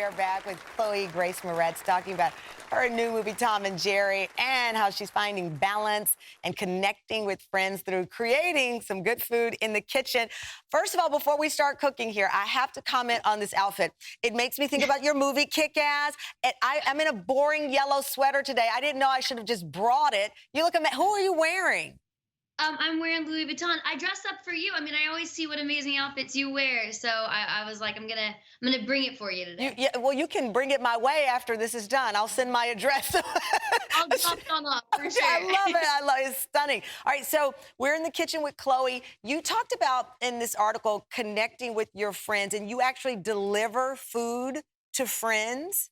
are back with Chloë Grace Moretz talking about her new movie, Tom and Jerry, and how she's finding balance and connecting with friends through creating some good food in the kitchen. First of all, before we start cooking here, I have to comment on this outfit. It makes me think about your movie, Kick-Ass. And I'm in a boring yellow sweater today. I didn't know I should have just brought it. You look amazing. Who are you wearing? I'm wearing Louis Vuitton. I dressed up for you. I mean, I always see what amazing outfits you wear, so I was like, I'm gonna bring it for you today. Well, you can bring it my way after this is done. I'll send my address. I'll drop it on off for sure. I love it. I love it. It's stunning. All right, so we're in the kitchen with Chloë. You talked about in this article connecting with your friends, and you actually deliver food to friends.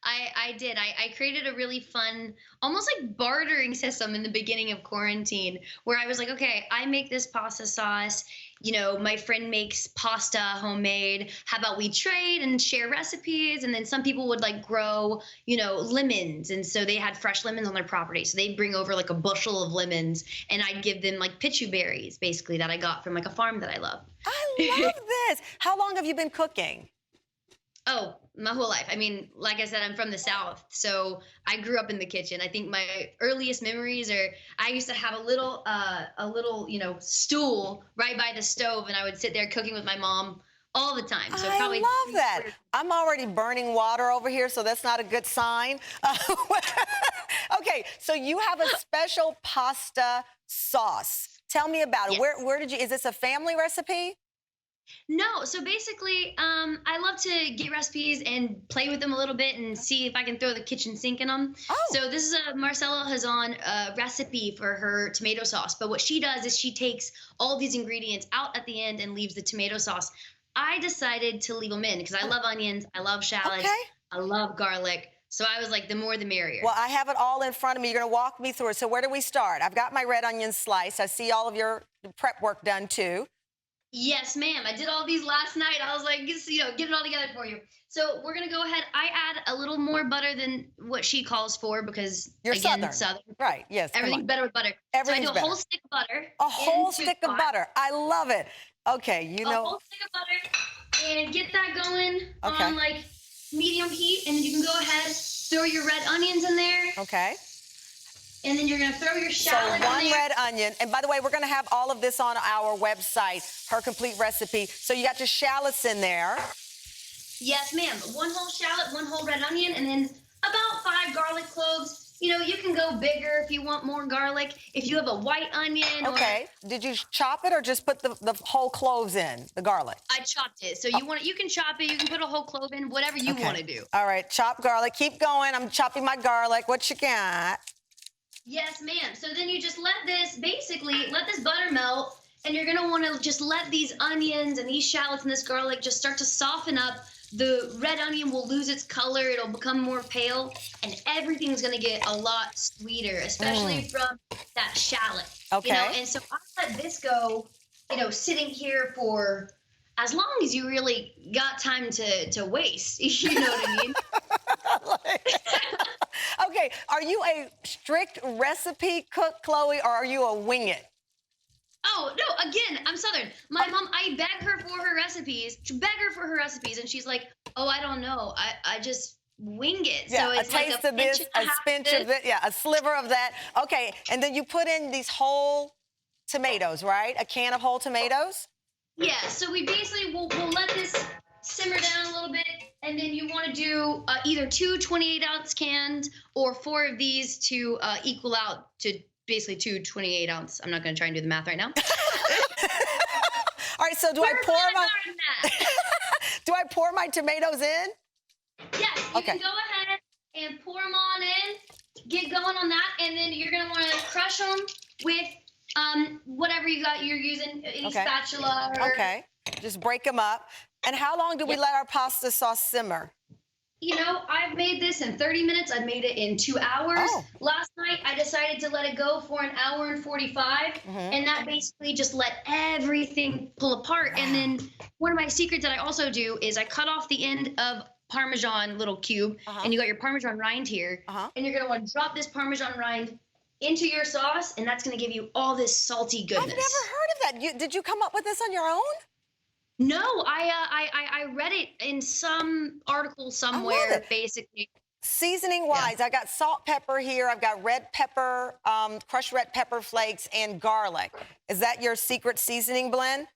I did. I created a really fun, almost like bartering system in the beginning of quarantine where I was like, okay, I make this pasta sauce. You know, my friend makes pasta homemade. How about we trade and share recipes? And then some people would like grow, lemons. And so they had fresh lemons on their property. So they'd bring over like a bushel of lemons and I'd give them like pichu berries, basically, that I got from like a farm that I love. I love this. How long have you been cooking? Oh, my whole life. I mean, like I said, I'm from the South, so I grew up in the kitchen. I think my earliest memories are I used to have a little, stool right by the stove, and I would sit there cooking with my mom all the time. So I love that. I'm already burning water over here, so that's not a good sign. Okay, so you have a special pasta sauce. Tell me about it. Yes. Where did you? Is this a family recipe? No, so basically, I love to get recipes and play with them a little bit and see if I can throw the kitchen sink in them. Oh. So this is a Marcella Hazan recipe for her tomato sauce. But what she does is she takes all these ingredients out at the end and leaves the tomato sauce. I decided to leave them in because I love onions, I love shallots, Okay. I love garlic. So I was like, the more the merrier. Well, I have it all in front of me. You're going to walk me through it. So where do we start? I've got my red onion sliced. I see all of your prep work done, too. Yes, ma'am. I did all these last night. I was like, get it all together for you. So we're going to go ahead. I add a little more butter than what she calls for because, You're again, Southern. Right, yes. Everything's better with butter. Everything's so I do a whole stick of butter. A whole stick of butter. I love it. Okay, A whole stick of butter and get that going on like medium heat. And then you can go ahead, throw your red onions in there. Okay. And then you're going to throw your shallot So one in there. red onion. And by the way, we're going to have all of this on our website, her complete recipe. So you got your shallots in there. Yes, ma'am. One whole shallot, one whole red onion, and then about 5 garlic cloves. You can go bigger if you want more garlic. If you have a white onion. Okay. Did you chop it or just put the whole cloves in, the garlic? I chopped it. So you can chop it. You can put a whole clove in, whatever you want to do. All right. Chop garlic. Keep going. I'm chopping my garlic. What you got? Yes, ma'am. So then you just let this butter melt, and you're going to want to just let these onions and these shallots and this garlic just start to soften up. The red onion will lose its color. It'll become more pale, and everything's going to get a lot sweeter, especially from that shallot. Okay. And so I let this go, sitting here for as long as you really got time to waste. You know what I mean? Okay, are you a strict recipe cook, Chloë, or are you a wing it? Oh, no, again, I'm Southern. My mom, I beg her for her recipes, and she's like, oh, I don't know. I just wing it. Yeah, so it's a taste of this, a pinch of this, a sliver of that. Okay, and then you put in these whole tomatoes, right? A can of whole tomatoes? Yeah, so we basically will let this simmer down a little bit, and then you want to do either 2 28-ounce cans or 4 of these to equal out to basically 2 28-ounce. I'm not going to try and do the math right now. All right, so do I pour my tomatoes in? Yes, you can go ahead and pour them on in, get going on that, and then you're going to want to crush them with whatever you're using, any spatula or... Okay, just break them up. And how long do we let our pasta sauce simmer? I've made this in 30 minutes. I've made it in 2 hours. Oh. Last night, I decided to let it go for 1 hour and 45. And that basically just let everything pull apart. And then one of my secrets that I also do is I cut off the end of Parmesan little cube. And you got your Parmesan rind here. And you're going to want to drop this Parmesan rind into your sauce. And that's going to give you all this salty goodness. I've never heard of that. Did you come up with this on your own? No, I read it in some article I love somewhere, it. basically. Seasoning Yeah. wise, I got salt, pepper here. I've got red pepper, crushed red pepper flakes, and garlic. Is that your secret seasoning blend?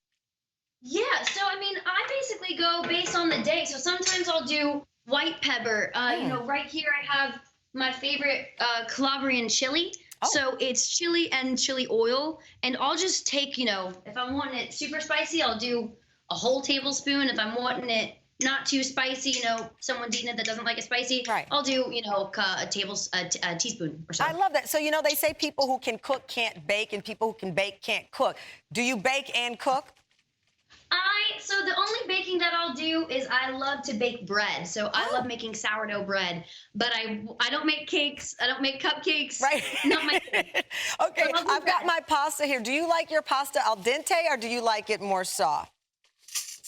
Yeah, so I mean, I basically go based on the day. So sometimes I'll do white pepper. Right here I have my favorite Calabrian chili. Oh. So it's chili and chili oil. And I'll just take, if I'm wanting it super spicy, I'll do a whole tablespoon. If I'm wanting it not too spicy, someone's eating it that doesn't like it spicy, Right. I'll do, a teaspoon or so. I love that. So, they say people who can cook can't bake and people who can bake can't cook. Do you bake and cook? So the only baking that I'll do is I love to bake bread. So I love making sourdough bread, but I don't make cakes. I don't make cupcakes. Right. Not my thing. Okay, So I've got my pasta here. Do you like your pasta al dente or do you like it more soft?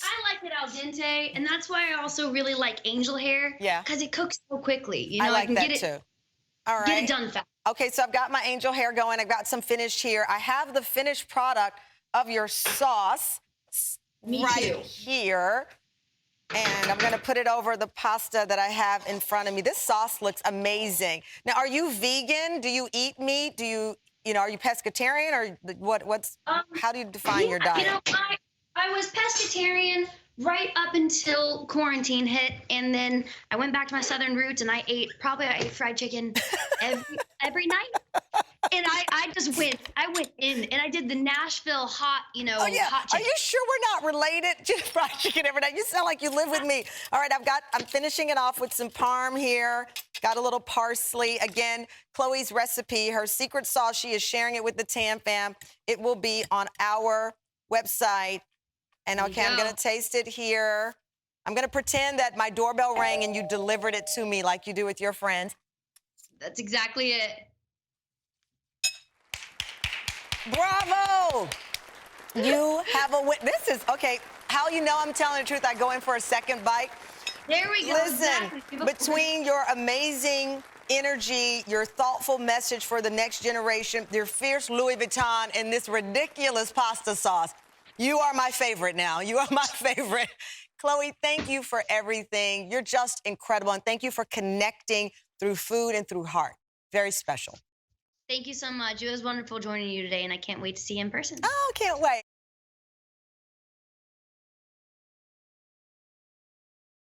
I like it al dente, and that's why I also really like angel hair. Yeah. Because it cooks so quickly. I like can that get too. All right. Get it done fast. Okay, so I've got my angel hair going. I've got some finished here. I have the finished product of your sauce Me right too. here. And I'm gonna put it over the pasta that I have in front of me. This sauce looks amazing. Now, are you vegan? Do you eat meat? Do you, are you pescatarian or how do you define your diet? I was pescatarian right up until quarantine hit, and then I went back to my southern roots, and I ate fried chicken every night. And I just went in, and I did the Nashville hot, Oh, yeah. hot Are chicken. you sure we're not related? Just fried chicken every night. You sound like you live with me. All right, I'm finishing it off with some parm here. Got a little parsley. Again, Chloe's recipe, her secret sauce, she is sharing it with the Tam fam. It will be on our website. And okay, I'm going to taste it here. I'm going to pretend that my doorbell rang and you delivered it to me like you do with your friends. That's exactly it. Bravo! You have a win. This is, okay, how you know I'm telling the truth, I go in for a second bite. There we go. Listen, Exactly. between your amazing energy, your thoughtful message for the next generation, your fierce Louis Vuitton, and this ridiculous pasta sauce, you are my favorite now. You are my favorite. Chloe, thank you for everything. You're just incredible, and thank you for connecting through food and through heart. Very special. Thank you so much. It was wonderful joining you today, and I can't wait to see you in person. Oh, can't wait.